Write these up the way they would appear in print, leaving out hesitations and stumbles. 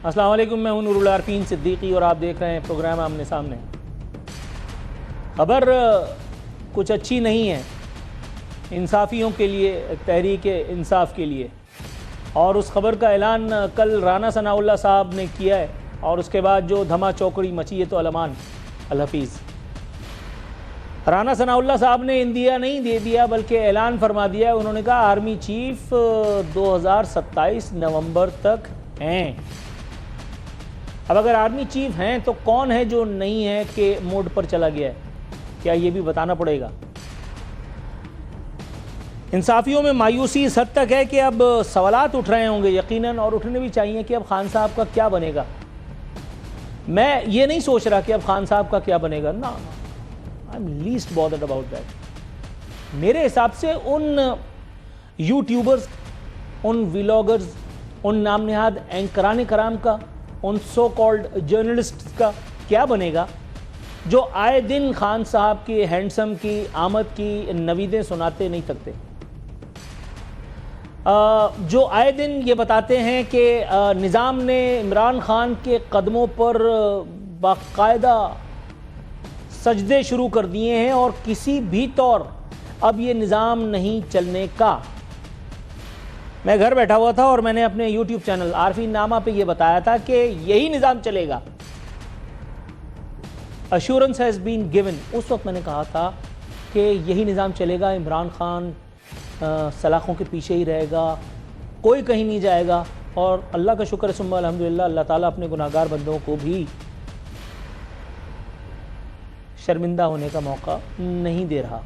السلام علیکم، میں ہوں نور العارفین صدیقی اور آپ دیکھ رہے ہیں پروگرام آمنے سامنے۔ خبر کچھ اچھی نہیں ہے انصافیوں کے لیے، تحریک انصاف کے لیے، اور اس خبر کا اعلان کل رانا ثناء اللہ صاحب نے کیا ہے، اور اس کے بعد جو دھما چوکڑی مچی ہے تو علمان الحفیظ۔ رانا ثناء اللہ صاحب نے اندیا نہیں دے دیا بلکہ اعلان فرما دیا ہے۔ انہوں نے کہا آرمی چیف 2027 نومبر تک ہیں۔ اب اگر آرمی چیف ہیں تو کون ہے جو نہیں ہے کہ موڈ پر چلا گیا ہے؟ کیا یہ بھی بتانا پڑے گا؟ انصافیوں میں مایوسی اس حد تک ہے کہ اب سوالات اٹھ رہے ہوں گے یقیناً، اور اٹھنے بھی چاہیے کہ اب خان صاحب کا کیا بنے گا۔ میں یہ نہیں سوچ رہا کہ اب خان صاحب کا کیا بنے گا، نا I'm least bothered about that۔ میرے حساب سے ان یوٹیوبرز، ان ویلاگرز، ان نام نہاد اینکران کرام کا، ان سو کالڈ جرنلسٹ کا کیا بنے گا جو آئے دن خان صاحب کی ہینڈسم کی آمد کی نویدیں سناتے نہیں تھکتے، جو آئے دن یہ بتاتے ہیں کہ نظام نے عمران خان کے قدموں پر باقاعدہ سجدے شروع کر دیے ہیں اور کسی بھی طور اب یہ نظام نہیں چلنے کا۔ میں گھر بیٹھا ہوا تھا اور میں نے اپنے یوٹیوب چینل عارفین نامہ پہ یہ بتایا تھا کہ یہی نظام چلے گا۔ assurance has been given۔ اس وقت میں نے کہا تھا کہ یہی نظام چلے گا، عمران خان سلاخوں کے پیچھے ہی رہے گا، کوئی کہیں نہیں جائے گا، اور اللہ کا شکر ثم الحمدللہ اللہ تعالیٰ اپنے گناہگار بندوں کو بھی شرمندہ ہونے کا موقع نہیں دے رہا۔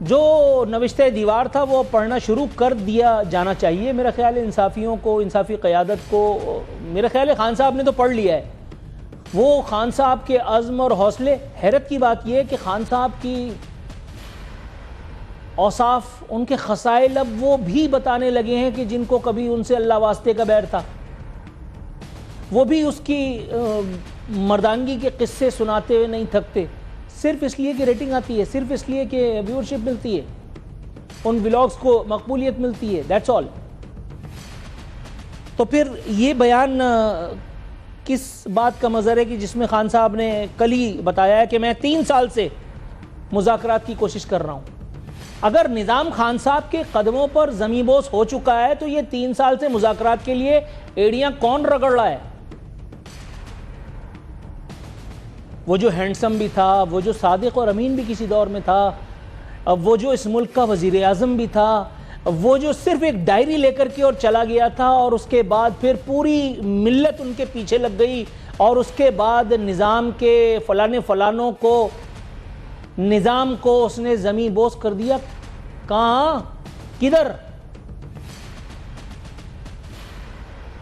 جو نوشتہ دیوار تھا وہ پڑھنا شروع کر دیا جانا چاہیے میرا خیال ہے۔ انصافیوں کو، انصافی قیادت کو، میرا خیال ہے خان صاحب نے تو پڑھ لیا ہے۔ وہ خان صاحب کے عزم اور حوصلے، حیرت کی بات یہ ہے کہ خان صاحب کی اوصاف، ان کے خصائل اب وہ بھی بتانے لگے ہیں کہ جن کو کبھی ان سے اللہ واسطے کا بیر تھا۔ وہ بھی اس کی مردانگی کے قصے سناتے ہوئے نہیں تھکتے، صرف اس لیے کہ ریٹنگ آتی ہے، صرف اس لیے کہ ویورشپ ملتی ہے، ان ولاگز کو مقبولیت ملتی ہے، دیٹس آل۔ تو پھر یہ بیان کس بات کا مظہر ہے کہ جس میں خان صاحب نے کل ہی بتایا ہے کہ میں 3 سال سے مذاکرات کی کوشش کر رہا ہوں۔ اگر نظام خان صاحب کے قدموں پر زمیں بوس ہو چکا ہے تو یہ 3 سال سے مذاکرات کے لیے ایڑیاں کون رگڑ رہا ہے؟ وہ جو ہینڈسم بھی تھا، وہ جو صادق اور امین بھی کسی دور میں تھا، وہ جو اس ملک کا وزیر اعظم بھی تھا، وہ جو صرف ایک ڈائری لے کر کے اور چلا گیا تھا اور اس کے بعد پھر پوری ملت ان کے پیچھے لگ گئی، اور اس کے بعد نظام کے فلانوں کو، نظام کو اس نے زمیں بوس کر دیا۔ کہاں؟ کدھر؟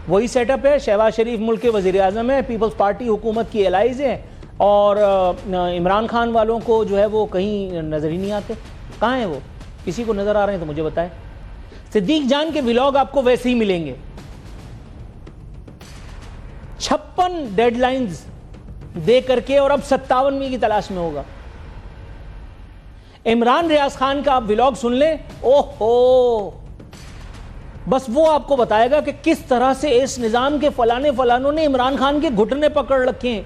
وہی سیٹ اپ ہے۔ شہباز شریف ملک کے وزیر اعظم ہے، پیپلز پارٹی حکومت کی الائز ہے، اور عمران خان والوں کو جو ہے وہ کہیں نظر ہی نہیں آتے۔ کہاں ہیں وہ؟ کسی کو نظر آ رہے ہیں تو مجھے بتائیں۔ صدیق جان کے ولاگ آپ کو ویسے ہی ملیں گے۔ 56 ڈیڈ لائنز دے کر کے، اور اب 57ویں کی تلاش میں ہوگا۔ عمران ریاض خان کا آپ ولاگ سن لیں، اوہو، بس وہ آپ کو بتائے گا کہ کس طرح سے اس نظام کے فلانوں نے عمران خان کے گھٹنے پکڑ رکھے ہیں۔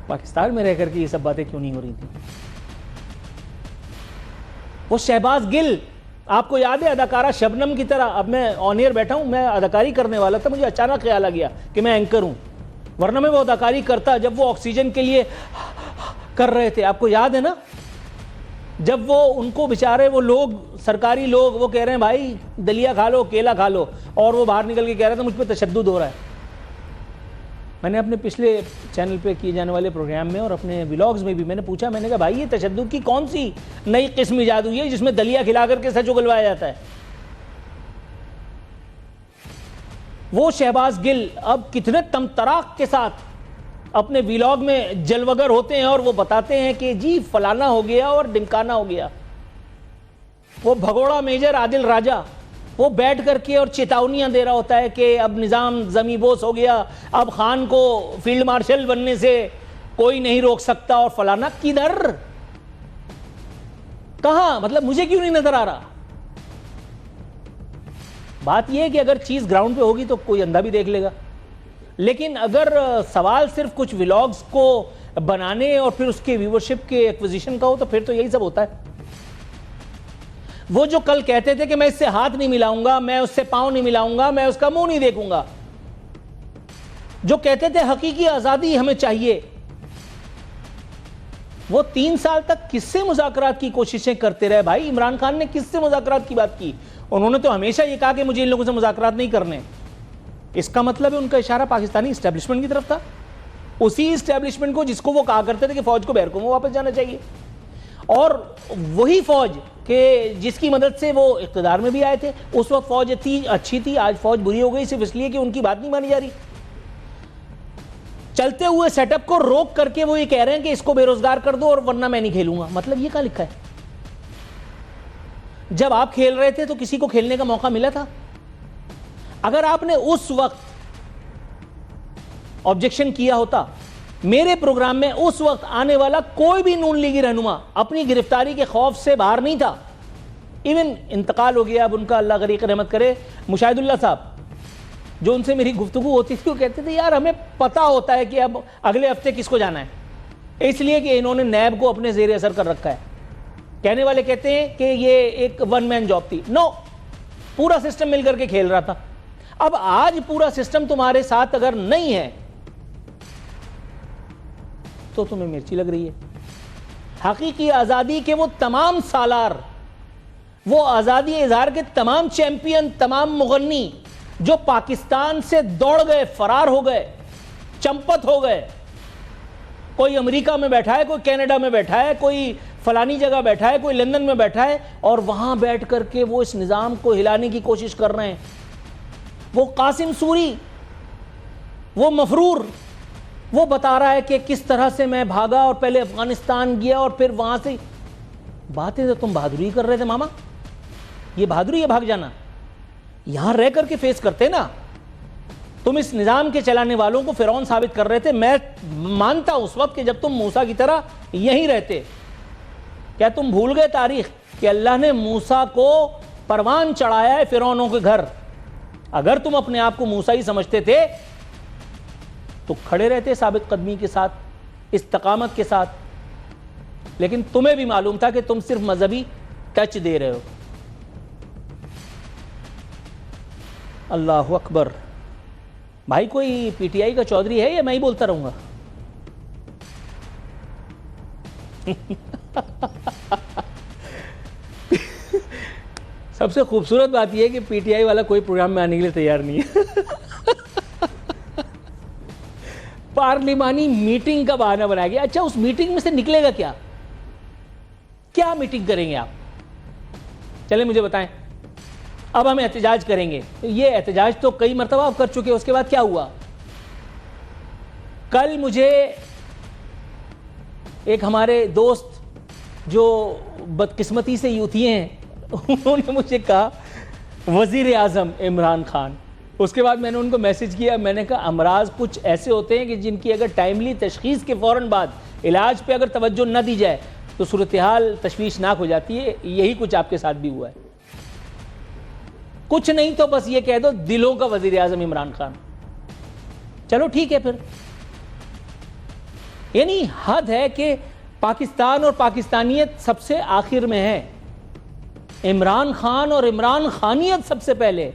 پاکستان میں رہ کر کے یہ سب باتیں کیوں نہیں ہو رہی تھی؟ وہ شہباز گل، آپ کو یاد ہے اداکارہ شبنم کی طرح، اب میں آن ایئر بیٹھا ہوں، میں اداکاری کرنے والا تھا، مجھے اچانک خیال آ گیا کہ میں اینکر ہوں، ورنہ میں وہ اداکاری کرتا جب وہ آکسیجن کے لیے کر رہے تھے۔ آپ کو یاد ہے نا، جب وہ ان کو بیچارے وہ لوگ، سرکاری لوگ، وہ کہہ رہے ہیں بھائی دلیا کھا لو، کیلا کھا لو، اور وہ باہر نکل کے کہہ رہے تھے مجھ پہ تشدد ہو رہا ہے۔ میں نے اپنے پچھلے چینل پہ کیے جانے والے پروگرام میں اور اپنے ولاگز میں بھی میں نے پوچھا، میں نے کہا بھائی یہ تشدد کی کون سی نئی قسم ایجاد ہوئی ہے جس میں دلیا کھلا کر کے سچ اگلوایا جاتا ہے؟ وہ شہباز گل اب کتنے تمطراق کے ساتھ اپنے ولاگ میں جلوگر ہوتے ہیں اور وہ بتاتے ہیں کہ جی فلانا ہو گیا اور ڈمکانا ہو گیا۔ وہ بھگوڑا میجر عادل راجہ وہ بیٹھ کر کے اور چیتاونیاں دے رہا ہوتا ہے کہ اب نظام زمیں بوس ہو گیا، اب خان کو فیلڈ مارشل بننے سے کوئی نہیں روک سکتا، اور فلانا۔ کدھر؟ کہاں؟ مطلب مجھے کیوں نہیں نظر آ رہا؟ بات یہ ہے کہ اگر چیز گراؤنڈ پہ ہوگی تو کوئی اندھا بھی دیکھ لے گا، لیکن اگر سوال صرف کچھ ولاگز کو بنانے اور پھر اس کے ویورشپ کے ایکوزیشن کا ہو تو پھر تو یہی سب ہوتا ہے۔ وہ جو کل کہتے تھے کہ میں اس سے ہاتھ نہیں ملاؤں گا، میں اس سے پاؤں نہیں ملاؤں گا، میں اس کا منہ نہیں دیکھوں گا، جو کہتے تھے حقیقی آزادی ہمیں چاہیے، وہ 3 سال تک کس سے مذاکرات کی کوششیں کرتے رہے بھائی؟ عمران خان نے کس سے مذاکرات کی بات کی؟ انہوں نے تو ہمیشہ یہ کہا کہ مجھے ان لوگوں سے مذاکرات نہیں کرنے۔ اس کا مطلب ہے ان کا اشارہ پاکستانی اسٹیبلشمنٹ کی طرف تھا، اسی اسٹیبلشمنٹ کو جس کو وہ کہا کرتے تھے کہ فوج کو بیرکوں میں واپس جانا چاہیے، اور وہی فوج کہ جس کی مدد سے وہ اقتدار میں بھی آئے تھے۔ اس وقت فوج اچھی تھی، آج فوج بری ہو گئی صرف اس لیے کہ ان کی بات نہیں مانی جا رہی۔ چلتے ہوئے سیٹ اپ کو روک کر کے وہ یہ کہہ رہے ہیں کہ اس کو بے روزگار کر دو اور ورنہ میں نہیں کھیلوں گا۔ مطلب یہ کہاں لکھا ہے؟ جب آپ کھیل رہے تھے تو کسی کو کھیلنے کا موقع ملا تھا؟ اگر آپ نے اس وقت آبجیکشن کیا ہوتا، میرے پروگرام میں اس وقت آنے والا کوئی بھی نون لیگی رہنما اپنی گرفتاری کے خوف سے باہر نہیں تھا۔ ایون انتقال ہو گیا اب ان کا، اللہ غریق رحمت کرے، مشاہد اللہ صاحب، جو ان سے میری گفتگو ہوتی تھی وہ کہتے تھے یار ہمیں پتا ہوتا ہے کہ اب اگلے ہفتے کس کو جانا ہے، اس لیے کہ انہوں نے نیب کو اپنے زیر اثر کر رکھا ہے۔ کہنے والے کہتے ہیں کہ یہ ایک ون مین جاب تھی، نو، پورا سسٹم مل کر کے کھیل رہا تھا۔ اب آج پورا سسٹم تمہارے ساتھ اگر نہیں ہے تو تمہیں مرچی لگ رہی ہے۔ حقیقی آزادی کے وہ تمام سالار، وہ آزادی اظہار کے تمام چیمپئن، تمام مغنی جو پاکستان سے دوڑ گئے، فرار ہو گئے، چمپت ہو گئے، کوئی امریکہ میں بیٹھا ہے، کوئی کینیڈا میں بیٹھا ہے، کوئی فلانی جگہ بیٹھا ہے، کوئی لندن میں بیٹھا ہے، اور وہاں بیٹھ کر کے وہ اس نظام کو ہلانے کی کوشش کر رہے ہیں۔ وہ قاسم سوری، وہ مفرور، وہ بتا رہا ہے کہ کس طرح سے میں بھاگا اور پہلے افغانستان گیا اور پھر وہاں سے۔ باتیں تو تم بہادری کر رہے تھے ماما، یہ بہادری ہے بھاگ جانا؟ یہاں رہ کر کے فیس کرتے نا۔ تم اس نظام کے چلانے والوں کو فرعون ثابت کر رہے تھے۔ میں مانتا اس وقت کہ جب تم موسیٰ کی طرح یہیں رہتے۔ کیا تم بھول گئے تاریخ کہ اللہ نے موسیٰ کو پروان چڑھایا ہے فرعونوں کے گھر؟ اگر تم اپنے آپ کو موسیٰ ہی سمجھتے تھے تو کھڑے رہتے ثابت قدمی کے ساتھ، استقامت کے ساتھ، لیکن تمہیں بھی معلوم تھا کہ تم صرف مذہبی ٹچ دے رہے ہو۔ اللہ اکبر۔ بھائی کوئی پی ٹی آئی کا چودھری ہے یا میں ہی بولتا رہوں گا؟ سب سے خوبصورت بات یہ ہے کہ پی ٹی آئی والا کوئی پروگرام میں آنے کے لیے تیار نہیں ہے۔ پارلیمانی میٹنگ کا بہانہ بنایا گیا۔ اچھا اس میٹنگ میں سے نکلے گا کیا؟ کیا میٹنگ کریں گے آپ؟ چلیں مجھے بتائیں۔ اب ہم احتجاج کریں گے۔ یہ احتجاج تو کئی مرتبہ آپ کر چکے، اس کے بعد کیا ہوا؟ کل مجھے ایک ہمارے دوست جو بدقسمتی سے یوتھی ہیں انہوں نے مجھے کہا وزیر اعظم عمران خان۔ اس کے بعد میں نے ان کو میسج کیا، میں نے کہا امراض کچھ ایسے ہوتے ہیں کہ جن کی اگر ٹائملی تشخیص کے فوراً بعد علاج پہ اگر توجہ نہ دی جائے تو صورتحال تشویشناک ہو جاتی ہے۔ یہی کچھ آپ کے ساتھ بھی ہوا ہے۔ کچھ نہیں تو بس یہ کہہ دو دلوں کا وزیر اعظم عمران خان۔ چلو ٹھیک ہے پھر، یعنی حد ہے کہ پاکستان اور پاکستانیت سب سے آخر میں ہے، عمران خان اور عمران خانیت سب سے پہلے۔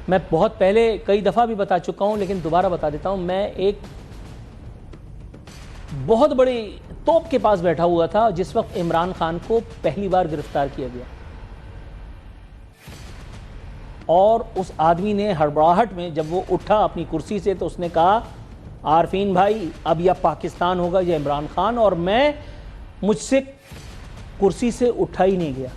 میں بہت پہلے کئی دفعہ بھی بتا چکا ہوں لیکن دوبارہ بتا دیتا ہوں، میں ایک بہت بڑی توپ کے پاس بیٹھا ہوا تھا جس وقت عمران خان کو پہلی بار گرفتار کیا گیا، اور اس آدمی نے ہڑبڑاہٹ میں جب وہ اٹھا اپنی کرسی سے تو اس نے کہا عارفین بھائی اب یا پاکستان ہوگا یا عمران خان، اور مجھ سے کرسی سے اٹھا ہی نہیں گیا۔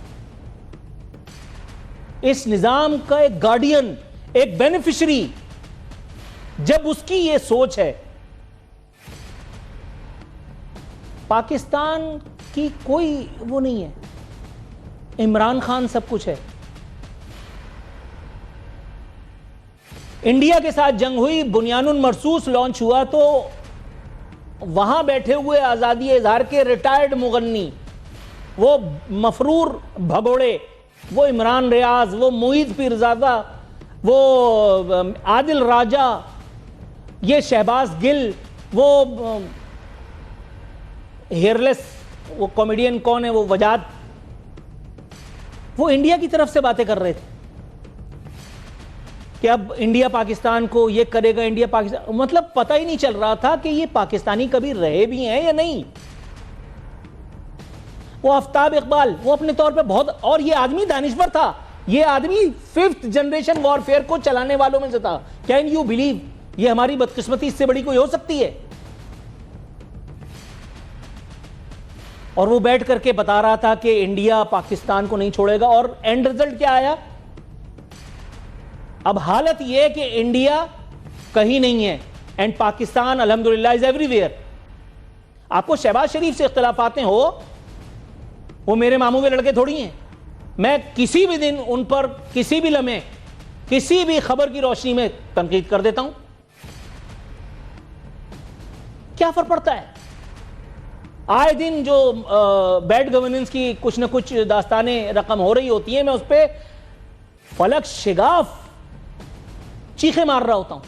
اس نظام کا ایک گارڈین، ایک بینیفیشری، جب اس کی یہ سوچ ہے پاکستان کی کوئی وہ نہیں ہے، عمران خان سب کچھ ہے۔ انڈیا کے ساتھ جنگ ہوئی، بنیان المرصوص لانچ ہوا تو وہاں بیٹھے ہوئے آزادی اظہار کے ریٹائرڈ مغنی، وہ مفرور بھگوڑے، وہ عمران ریاض، وہ معید پیرزادہ، وہ عادل راجہ، یہ شہباز گل، وہ ہیئرلیس وہ کامیڈین کون ہے وہ وجاد، وہ انڈیا کی طرف سے باتیں کر رہے تھے کہ اب انڈیا پاکستان کو یہ کرے گا، انڈیا پاکستان، مطلب پتہ ہی نہیں چل رہا تھا کہ یہ پاکستانی کبھی رہے بھی ہیں یا نہیں۔ وہ آفتاب اقبال، وہ اپنے طور پہ بہت، اور یہ آدمی دانشور تھا، یہ آدمی 5th جنریشن وارفیئر کو چلانے والوں میں سے تھا۔ Can you believe? یہ ہماری بدقسمتی اس سے بڑی کوئی ہو سکتی ہے؟ اور وہ بیٹھ کر کے بتا رہا تھا کہ انڈیا پاکستان کو نہیں چھوڑے گا، اور اینڈ رزلٹ کیا آیا؟ اب حالت یہ ہے کہ انڈیا کہیں نہیں ہے اینڈ پاکستان الحمدللہ از ایوری ویئر۔ آپ کو شہباز شریف سے اختلافاتیں ہو، وہ میرے ماموں کے لڑکے تھوڑی ہیں، میں کسی بھی دن ان پر کسی بھی لمحے کسی بھی خبر کی روشنی میں تنقید کر دیتا ہوں، کیا فرق پڑتا ہے؟ آئے دن جو بیڈ گورننس کی کچھ نہ کچھ داستانیں رقم ہو رہی ہوتی ہیں، میں اس پہ فلک شگاف چیخیں مار رہا ہوتا ہوں،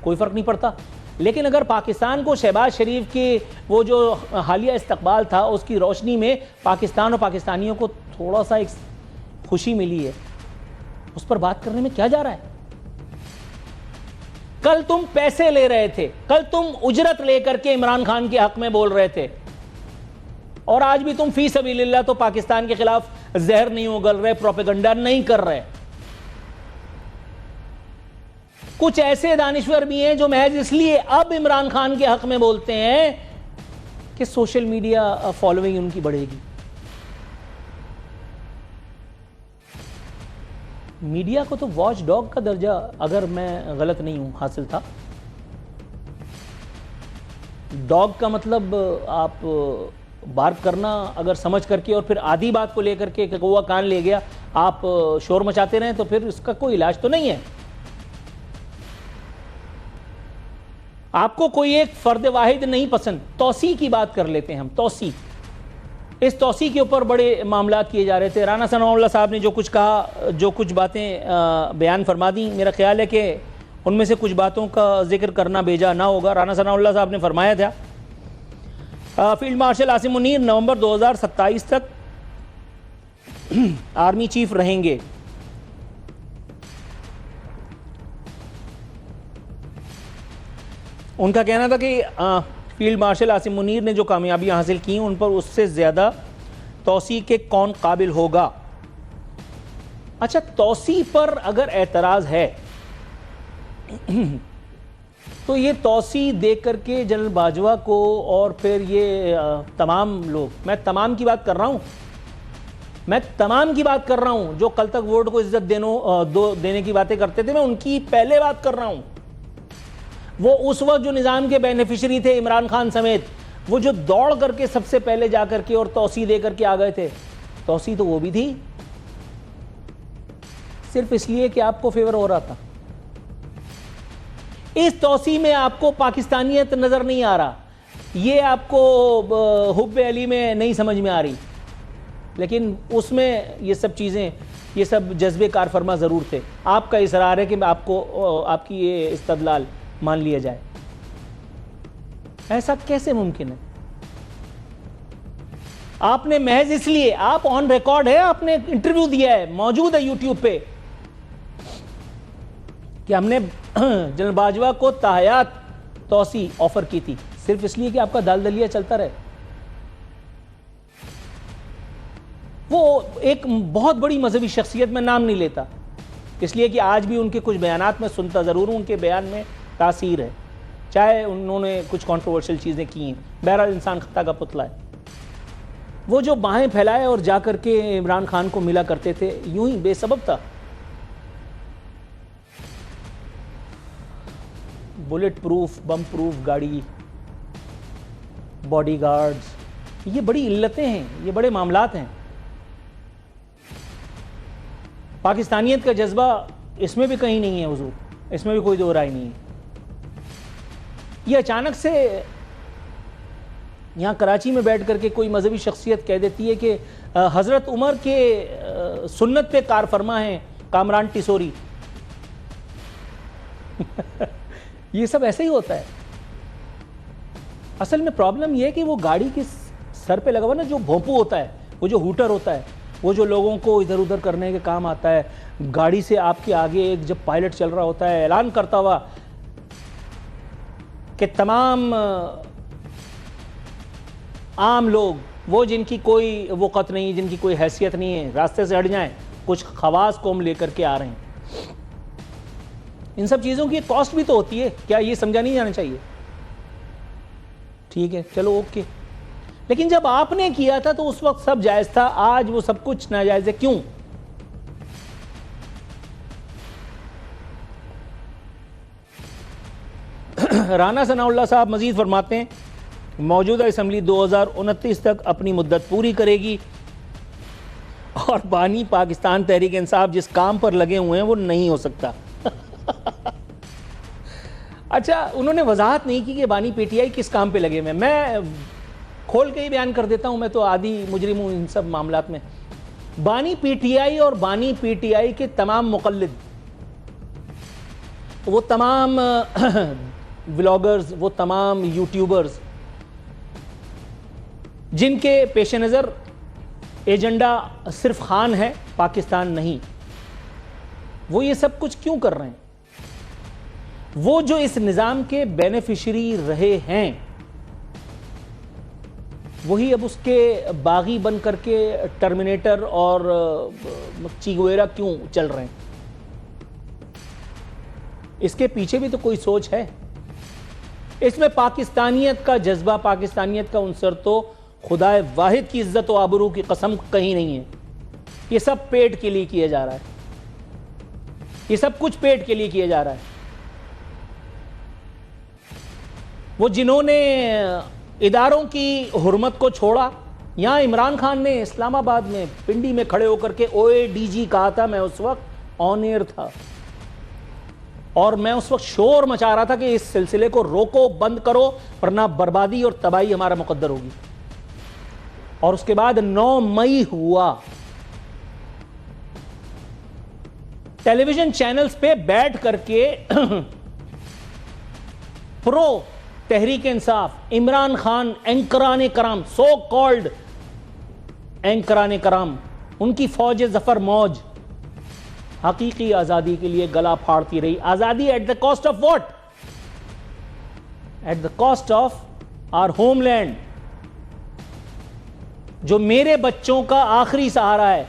کوئی فرق نہیں پڑتا۔ لیکن اگر پاکستان کو شہباز شریف کی وہ جو حالیہ استقبال تھا اس کی روشنی میں پاکستان اور پاکستانیوں کو تھوڑا سا ایک خوشی ملی ہے، اس پر بات کرنے میں کیا جا رہا ہے؟ کل تم پیسے لے رہے تھے، کل تم اجرت لے کر کے عمران خان کے حق میں بول رہے تھے، اور آج بھی تم فی سبیل اللہ تو پاکستان کے خلاف زہر نہیں اگل رہے، پروپیگنڈا نہیں کر رہے۔ کچھ ایسے دانشور بھی ہیں جو محض اس لیے اب عمران خان کے حق میں بولتے ہیں کہ سوشل میڈیا فالوئنگ ان کی بڑھے گی۔ میڈیا کو تو واچ ڈاگ کا درجہ، اگر میں غلط نہیں ہوں، حاصل تھا۔ ڈاگ کا مطلب آپ بارک کرنا اگر سمجھ کر کے اور پھر آدھی بات کو لے کر کے کہ کوا کان لے گیا آپ شور مچاتے رہیں تو پھر اس کا کوئی علاج تو نہیں ہے۔ آپ کو کوئی ایک فرد واحد نہیں پسند، توسیع کی بات کر لیتے ہیں ہم، توسیع۔ اس توسیع کے اوپر بڑے معاملات کیے جا رہے تھے۔ رانا ثناء اللہ صاحب نے جو کچھ کہا، جو کچھ باتیں بیان فرما دیں، میرا خیال ہے کہ ان میں سے کچھ باتوں کا ذکر کرنا بیجا نہ ہوگا۔ رانا ثناء اللہ صاحب نے فرمایا تھا فیلڈ مارشل عاصم منیر نومبر 2027 تک آرمی چیف رہیں گے۔ ان کا کہنا تھا کہ فیلڈ مارشل عاصم منیر نے جو کامیابیاں حاصل کی ان پر اس سے زیادہ توسیع کے کون قابل ہوگا؟ اچھا، توسیع پر اگر اعتراض ہے تو یہ توسیع دیکھ کر کے جنرل باجوہ کو اور پھر یہ تمام لوگ، میں تمام کی بات کر رہا ہوں، میں تمام کی بات کر رہا ہوں جو کل تک ووٹ کو عزت دینے کی باتیں کرتے تھے، میں ان کی پہلے بات کر رہا ہوں۔ وہ اس وقت جو نظام کے بینیفیشری تھے عمران خان سمیت، وہ جو دوڑ کر کے سب سے پہلے جا کر کے اور توسیع دے کر کے آ گئے تھے، توسیع تو وہ بھی تھی صرف اس لیے کہ آپ کو فیور ہو رہا تھا۔ اس توسیع میں آپ کو پاکستانیت نظر نہیں آ رہا، یہ آپ کو حب علی میں نہیں سمجھ میں آ رہی، لیکن اس میں یہ سب چیزیں، یہ سب جذبے کار فرما ضرور تھے۔ آپ کا اصرار ہے کہ آپ کو آپ کی یہ استدلال مان لیا جائے، ایسا کیسے ممکن ہے؟ آپ نے محض اس لیے، آپ آن ریکارڈ ہے، آپ نے انٹرویو دیا ہے، موجود ہے یوٹیوب پہ، کہ ہم نے جنرل باجوہ کو تاحیات توسیع آفر کی تھی، صرف اس لیے کہ آپ کا دال دلیا چلتا رہے۔ وہ ایک بہت بڑی مذہبی شخصیت، میں نام نہیں لیتا اس لیے کہ آج بھی ان کے کچھ بیانات میں سنتا ضرور ہوں، ان کے بیان میں تاثیر ہے، چاہے انہوں نے کچھ کنٹروورشل چیزیں کی ہیں، بہرحال انسان خطا کا پتلا ہے۔ وہ جو باہیں پھیلائے اور جا کر کے عمران خان کو ملا کرتے تھے، یوں ہی بے سبب تھا۔ بلٹ پروف، بم پروف گاڑی، باڈی گارڈز، یہ بڑی علتیں ہیں، یہ بڑے معاملات ہیں۔ پاکستانیت کا جذبہ اس میں بھی کہیں نہیں ہے حضور، اس میں بھی کوئی دو رائے نہیں ہے۔ یہ اچانک سے یہاں کراچی میں بیٹھ کر کے کوئی مذہبی شخصیت کہہ دیتی ہے کہ حضرت عمر کے سنت پہ کار فرما ہیں کامران ٹیسوری. یہ سب ایسے ہی ہوتا ہے. اصل میں پرابلم یہ ہے کہ وہ گاڑی کے سر پہ لگا ہوا نا جو بھونپو ہوتا ہے, وہ جو ہوٹر ہوتا ہے, وہ جو لوگوں کو ادھر ادھر کرنے کے کام آتا ہے, گاڑی سے آپ کے آگے ایک جب پائلٹ چل رہا ہوتا ہے اعلان کرتا ہوا کہ تمام عام لوگ, وہ جن کی کوئی وقت نہیں, جن کی کوئی حیثیت نہیں ہے, راستے سے ہٹ جائیں, کچھ خواص قوم لے کر کے آ رہے ہیں. ان سب چیزوں کی کاسٹ بھی تو ہوتی ہے, کیا یہ سمجھا نہیں جانا چاہیے؟ ٹھیک ہے چلو اوکے. لیکن جب آپ نے کیا تھا تو اس وقت سب جائز تھا, آج وہ سب کچھ ناجائز ہے. کیوں؟ رانا ثناء اللہ صاحب مزید فرماتے ہیں موجودہ اسمبلی 2029 تک اپنی مدت پوری کرے گی اور بانی پاکستان تحریک انصاف جس کام پر لگے ہوئے ہیں وہ نہیں ہو سکتا. اچھا, انہوں نے وضاحت نہیں کی کہ بانی پی ٹی آئی کس کام پہ لگے ہوئے ہیں. میں کھول کے ہی بیان کر دیتا ہوں, میں تو عادی مجرم ہوں ان سب معاملات میں. بانی پی ٹی آئی اور بانی پی ٹی آئی کے تمام مقلد, وہ تمام ولاگرز, وہ تمام یوٹیوبرز جن کے پیش نظر ایجنڈا صرف خان ہے, پاکستان نہیں, وہ یہ سب کچھ کیوں کر رہے ہیں؟ وہ جو اس نظام کے بینیفیشری رہے ہیں وہی اب اس کے باغی بن کر کے ٹرمینیٹر اور چیگویرا کیوں چل رہے ہیں؟ اس کے پیچھے بھی تو کوئی سوچ ہے. اس میں پاکستانیت کا جذبہ, پاکستانیت کا عنصر تو خدائے واحد کی عزت و آبرو کی قسم کہیں نہیں ہے. یہ سب پیٹ کے لیے کیا جا رہا ہے, یہ سب کچھ پیٹ کے لیے کیا جا رہا ہے. وہ جنہوں نے اداروں کی حرمت کو چھوڑا, یہاں عمران خان نے اسلام آباد میں پنڈی میں کھڑے ہو کر کے او اے ڈی جی کہا تھا. میں اس وقت آن ایئر تھا اور میں اس وقت شور مچا رہا تھا کہ اس سلسلے کو روکو, بند کرو, ورنہ بربادی اور تباہی ہمارا مقدر ہوگی. اور اس کے بعد 9 مئی ہوا, ٹیلی ویژن چینلز پہ بیٹھ کر کے پرو تحریک انصاف عمران خان اینکران کرام, سو کالڈ اینکران کرام, ان کی فوج ظفر موج حقیقی آزادی کے لیے گلا پھاڑتی رہی. آزادی at the cost of what? At the cost of our homeland, جو میرے بچوں کا آخری سہارا ہے,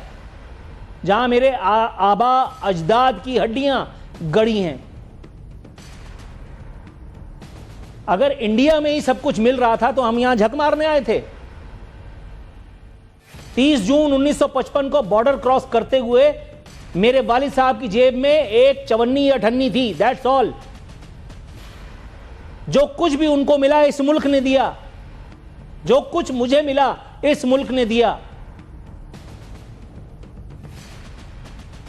جہاں میرے آبا اجداد کی ہڈیاں گڑی ہیں. اگر انڈیا میں ہی سب کچھ مل رہا تھا تو ہم یہاں جھک مارنے آئے تھے. 30 جون 1955 کو بارڈر کراس کرتے ہوئے میرے والد صاحب کی جیب میں ایک 54 یا 58 تھی, دیٹس آل. جو کچھ بھی ان کو ملا اس ملک نے دیا, جو کچھ مجھے ملا اس ملک نے دیا.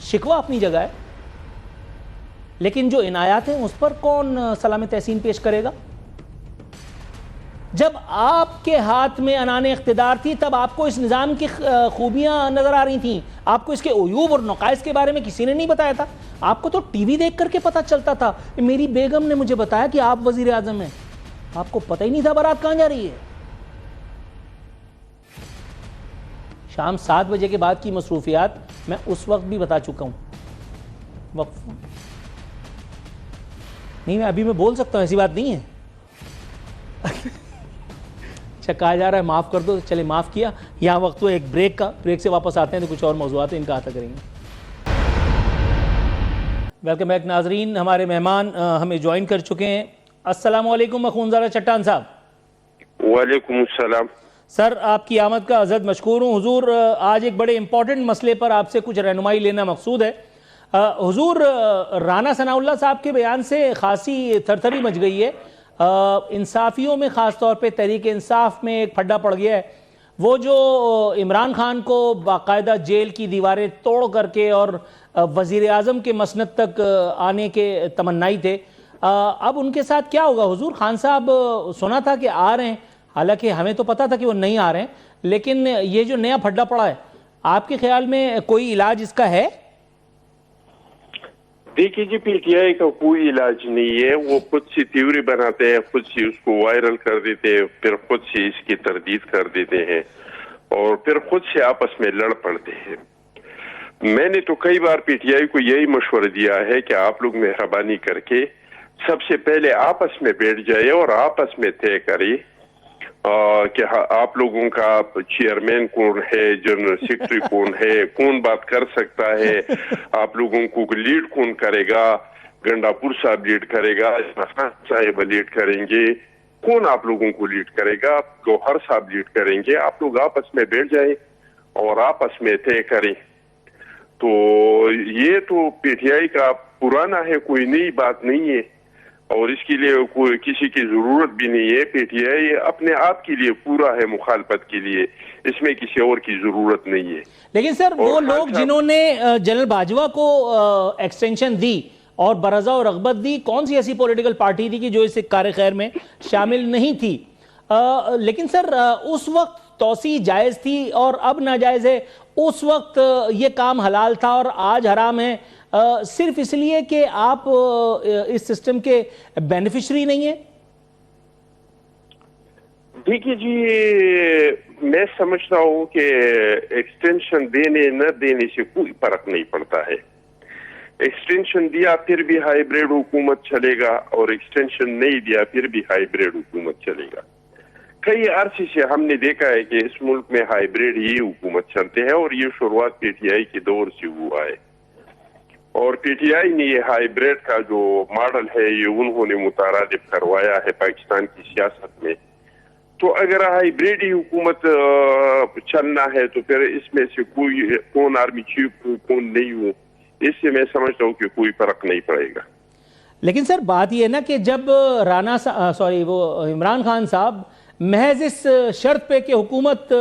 شکوہ اپنی جگہ ہے, لیکن جو عنایات ہیں اس پر کون سلام تحسین پیش کرے گا؟ جب آپ کے ہاتھ میں عنان اقتدار تھی تب آپ کو اس نظام کی خوبیاں نظر آ رہی تھیں, آپ کو اس کے عیوب اور نقائص کے بارے میں کسی نے نہیں بتایا تھا. آپ کو تو ٹی وی دیکھ کر کے پتا چلتا تھا. میری بیگم نے مجھے بتایا کہ آپ وزیر اعظم ہیں, آپ کو پتہ ہی نہیں تھا بارات کہاں جا رہی ہے. شام 7 بجے کے بعد کی مصروفیات میں اس وقت بھی بتا چکا ہوں. وقف نہیں, میں ابھی میں بول سکتا ہوں, ایسی بات نہیں ہے. اچھا, کہا جا رہا ہے معاف کر دو, چلے معاف کیا. یہاں وقت ہو ایک بریک کا, بریک سے واپس آتے ہیں تو کچھ اور موضوعات ہیں ان کا احاطہ کریں گے. ویلکم بیک ناظرین, ہمارے مہمان ہمیں جوائن کر چکے ہیں. السلام علیکم مخونزادہ چٹان صاحب. وعلیکم السلام. سر, آپ کی آمد کا عزت مشکور ہوں. حضور, آج ایک بڑے امپورٹنٹ مسئلے پر آپ سے کچھ رہنمائی لینا مقصود ہے. حضور, رانا ثناء اللہ صاحب کے بیان سے خاصی تھرتھری مچ گئی ہے. انصافیوں میں, خاص طور پہ تحریک انصاف میں ایک پھڈا پڑ گیا ہے. وہ جو عمران خان کو باقاعدہ جیل کی دیواریں توڑ کر کے اور وزیر اعظم کے مسند تک آنے کے تمنائی تھے, اب ان کے ساتھ کیا ہوگا؟ حضور, خان صاحب سنا تھا کہ آ رہے ہیں, حالانکہ ہمیں تو پتا تھا کہ وہ نہیں آ رہے ہیں، لیکن یہ جو نیا پھڈا پڑا ہے، آپ کے خیال میں کوئی علاج اس کا ہے؟ دیکھیے جی، پی ٹی آئی کا کوئی علاج نہیں ہے. وہ خود سے تھیوری بناتے ہیں، خود سے اس کو وائرل کر دیتے ہیں، پھر خود سے اس کی تردید کر دیتے ہیں اور پھر خود سے آپس میں لڑ پڑتے ہیں. میں نے تو کئی بار پی ٹی آئی کو یہی مشورہ دیا ہے کہ آپ لوگ مہربانی کر کے سب سے پہلے آپس میں بیٹھ جائے اور آپس میں طے کرے کہ آپ لوگوں کا چیئرمین کون ہے، جنرل سیکرٹری کون ہے، کون بات کر سکتا ہے، آپ لوگوں کو لیڈ کون کرے گا. گنڈا پور صاحب لیڈ کرے گا، خان صاحب لیڈ کریں گے، کون آپ لوگوں کو لیڈ کرے گا، گوہر صاحب لیڈ کریں گے. آپ لوگ آپس میں بیٹھ جائیں اور آپس میں طے کریں. تو یہ تو پی ٹی آئی کا پرانا ہے، کوئی نئی بات نہیں ہے اور اس کے لیے کوئی کسی کی ضرورت بھی نہیں ہے. پی ٹی آئی اپنے آپ کے لیے پورا ہے مخالفت کے لیے، اس میں کسی اور کی ضرورت نہیں ہے. لیکن سر وہ لوگ جنہوں نے جنرل باجوہ کو ایکسٹینشن دی اور برضا و رغبت دی، کون سی ایسی پولیٹیکل پارٹی تھی کہ جو اس کار خیر میں شامل نہیں تھی؟ لیکن سر اس وقت توسیع جائز تھی اور اب ناجائز ہے. اس وقت یہ کام حلال تھا اور آج حرام ہے، صرف اس لیے کہ آپ اس سسٹم کے بینیفیشری نہیں ہیں؟ دیکھیے جی، میں سمجھتا ہوں کہ ایکسٹینشن دینے نہ دینے سے کوئی فرق نہیں پڑتا ہے. ایکسٹینشن دیا پھر بھی ہائیبریڈ حکومت چلے گا اور ایکسٹینشن نہیں دیا پھر بھی ہائیبریڈ حکومت چلے گا. کئی عرصے سے ہم نے دیکھا ہے کہ اس ملک میں ہائیبریڈ ہی حکومت چلتے ہیں اور یہ شروعات پی ٹی آئی کے دور سے ہوا ہے اور پی ٹی آئی نے یہ ہائیبریڈ کا جو ماڈل ہے یہ انہوں نے مترادف کروایا ہے پاکستان کی سیاست میں. تو اگر ہائیبریڈ ہی حکومت چلنا ہے تو پھر اس میں سے کوئی کون آرمی چیف ہو کون نہیں ہو، اس سے میں سمجھتا ہوں کہ کوئی فرق نہیں پڑے گا. لیکن سر بات یہ ہے نا کہ جب عمران خان صاحب محض اس شرط پہ کہ حکومت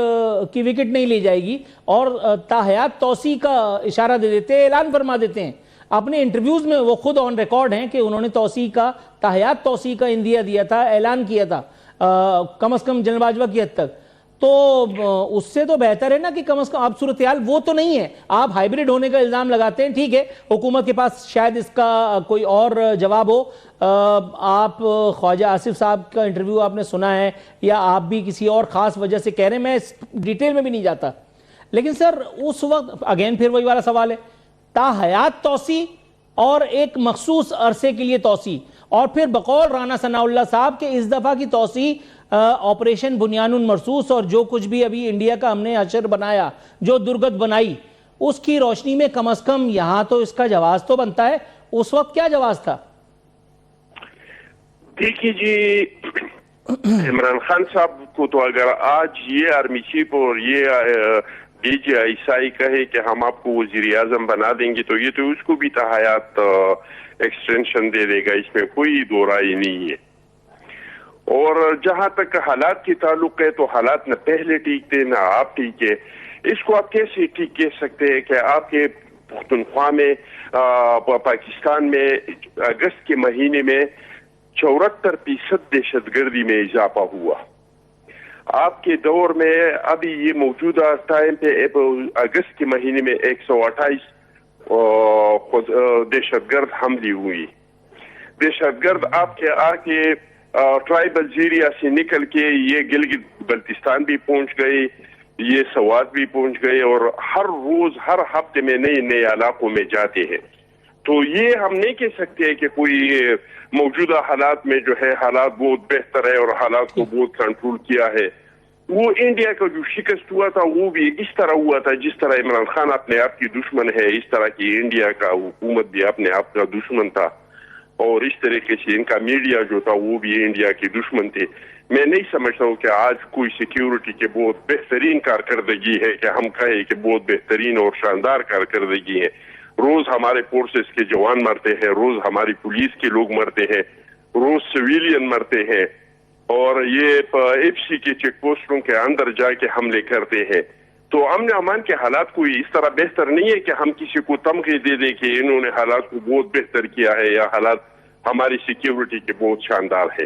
کی وکٹ نہیں لی جائے گی اور تاحیات توسیع کا اشارہ دے دیتے ہیں، اعلان فرما دیتے ہیں اپنے انٹرویوز میں، وہ خود آن ریکارڈ ہیں کہ انہوں نے توسیع کا، تاحیات توسیع کا اندیا دیا تھا، اعلان کیا تھا کم از کم جنرل باجوہ کی حد تک. تو اس سے تو بہتر ہے نا کہ کم از کم اب صورتحال وہ تو نہیں ہے. آپ ہائیبریڈ ہونے کا الزام لگاتے ہیں، ٹھیک ہے، حکومت کے پاس شاید اس کا کوئی اور جواب ہو. آپ خواجہ آصف صاحب کا انٹرویو آپ نے سنا ہے یا آپ بھی کسی اور خاص وجہ سے کہہ رہے ہیں، میں اس ڈیٹیل میں بھی نہیں جاتا. لیکن سر اس وقت اگین پھر وہی والا سوال ہے، تاحیات توسیع اور ایک مخصوص عرصے کے لیے توسیع، اور پھر بقول رانا ثناء اللہ صاحب کہ اس دفعہ کی توسیع آپریشن بنیان مرصوص اور جو کچھ بھی ابھی انڈیا کا ہم نے اشر بنایا، جو درگت بنائی، اس کی روشنی میں کم از کم یہاں تو اس کا جواز تو بنتا ہے. اس وقت کیا جواز تھا؟ دیکھیے جی، عمران خان صاحب کو تو اگر آج یہ آرمی چیف اور یہ ڈی جی آئی کہے کہ ہم آپ کو وزیر اعظم بنا دیں گے تو یہ تو اس کو بھی تاحیات ایکسٹینشن دے دے گا، اس میں کوئی دو رائے نہیں ہے. اور جہاں تک حالات کی تعلق ہے تو حالات نہ پہلے ٹھیک تھے نہ آپ ٹھیک ہے. اس کو آپ کیسے ٹھیک کہہ سکتے ہیں کہ آپ کے پختونخوا میں پاکستان میں اگست کے مہینے میں 74% دہشت گردی میں اضافہ ہوا. آپ کے دور میں ابھی یہ موجودہ ٹائم پہ اگست کے مہینے میں 128 دہشت گرد حملے ہوئی. دہشت گرد آپ کے آ کے ٹرائبل ایریا سے نکل کے یہ گلگت بلتستان بھی پہنچ گئے، یہ سوات بھی پہنچ گئے اور ہر روز ہر ہفتے میں نئے نئے علاقوں میں جاتے ہیں. تو یہ ہم نہیں کہہ سکتے کہ کوئی موجودہ حالات میں جو ہے حالات بہت بہتر ہے اور حالات کو بہت کنٹرول کیا ہے. وہ انڈیا کا جو شکست ہوا تھا وہ بھی اس طرح ہوا تھا جس طرح عمران خان اپنے آپ کی دشمن ہے، اس طرح کی انڈیا کا حکومت بھی اپنے آپ کا دشمن تھا اور اس طریقے سے ان کا میڈیا جو تھا وہ بھی انڈیا کے دشمن تھے. میں نہیں سمجھتا ہوں کہ آج کوئی سیکیورٹی کے بہت بہترین کارکردگی ہے کہ ہم کہیں کہ بہت بہترین اور شاندار کارکردگی ہے. روز ہمارے فورسز کے جوان مرتے ہیں، روز ہماری پولیس کے لوگ مرتے ہیں، روز سویلین مرتے ہیں اور یہ ایف سی کے چیک پوسٹوں کے اندر جا کے حملے کرتے ہیں. تو امن و امان کے حالات کوئی اس طرح بہتر نہیں ہے کہ ہم کسی کو تمغے دے دیں کہ انہوں نے حالات کو بہت بہتر کیا ہے یا حالات ہماری سیکیورٹی کے بہت شاندار ہے.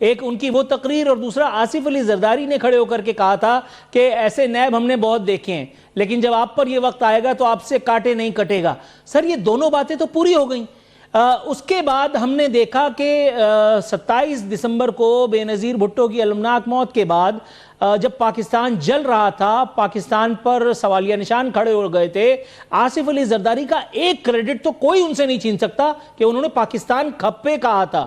ایک ان کی وہ تقریر اور دوسرا آصف علی زرداری نے کھڑے ہو کر کے کہا تھا کہ ایسے نیب ہم نے بہت دیکھے ہیں لیکن جب آپ پر یہ وقت آئے گا تو آپ سے کاٹے نہیں کٹے گا. سر یہ دونوں باتیں تو پوری ہو گئیں. اس کے بعد ہم نے دیکھا کہ 27 دسمبر کو بے نظیر بھٹو کی المناک موت کے بعد جب پاکستان جل رہا تھا, پاکستان پر سوالیہ نشان کھڑے ہو گئے تھے, آصف علی زرداری کا ایک کریڈٹ تو کوئی ان سے نہیں چھین سکتا کہ انہوں نے پاکستان کھپے کہا تھا.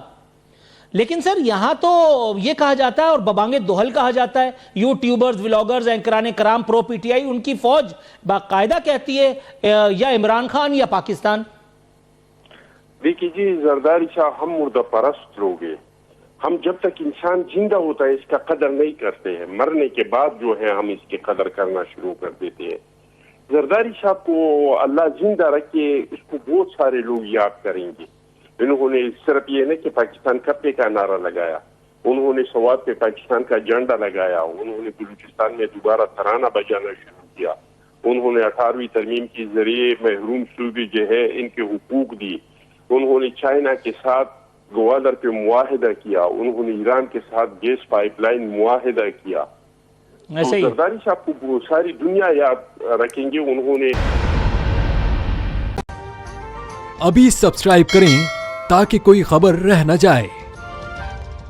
لیکن سر یہاں تو یہ کہا جاتا ہے اور ببانگ دوہل کہا جاتا ہے, یوٹیوبرز, ولاگرز, اینکران کرام, پرو پی ٹی آئی, ان کی فوج باقاعدہ کہتی ہے یا عمران خان یا پاکستان. دیکھیے جی زرداری صاحب, ہم مردہ پرست لوگ ہیں. ہم جب تک انسان زندہ ہوتا ہے اس کا قدر نہیں کرتے ہیں, مرنے کے بعد جو ہے ہم اس کی قدر کرنا شروع کر دیتے ہیں. زرداری صاحب کو اللہ زندہ رکھے, اس کو بہت سارے لوگ یاد کریں گے. انہوں نے صرف یہ نہیں کہ پاکستان کپے کا نعرہ لگایا, انہوں نے سوات پہ پاکستان کا جھنڈا لگایا, انہوں نے بلوچستان میں دوبارہ ترانہ بجانا شروع کیا, انہوں نے 18ویں ترمیم کے ذریعے محروم صوبے جو ہے ان کے حقوق دی, انہوں نے چائنا کے ساتھ گوادر پہ معاہدہ کیا, انہوں نے ایران کے ساتھ گیس پائپ لائن معاہدہ کیا. زرداری صاحب کو ساری دنیا یاد رکھیں گے. انہوں نے ابھی سبسکرائب کریں تاکہ کوئی خبر رہ نہ جائے.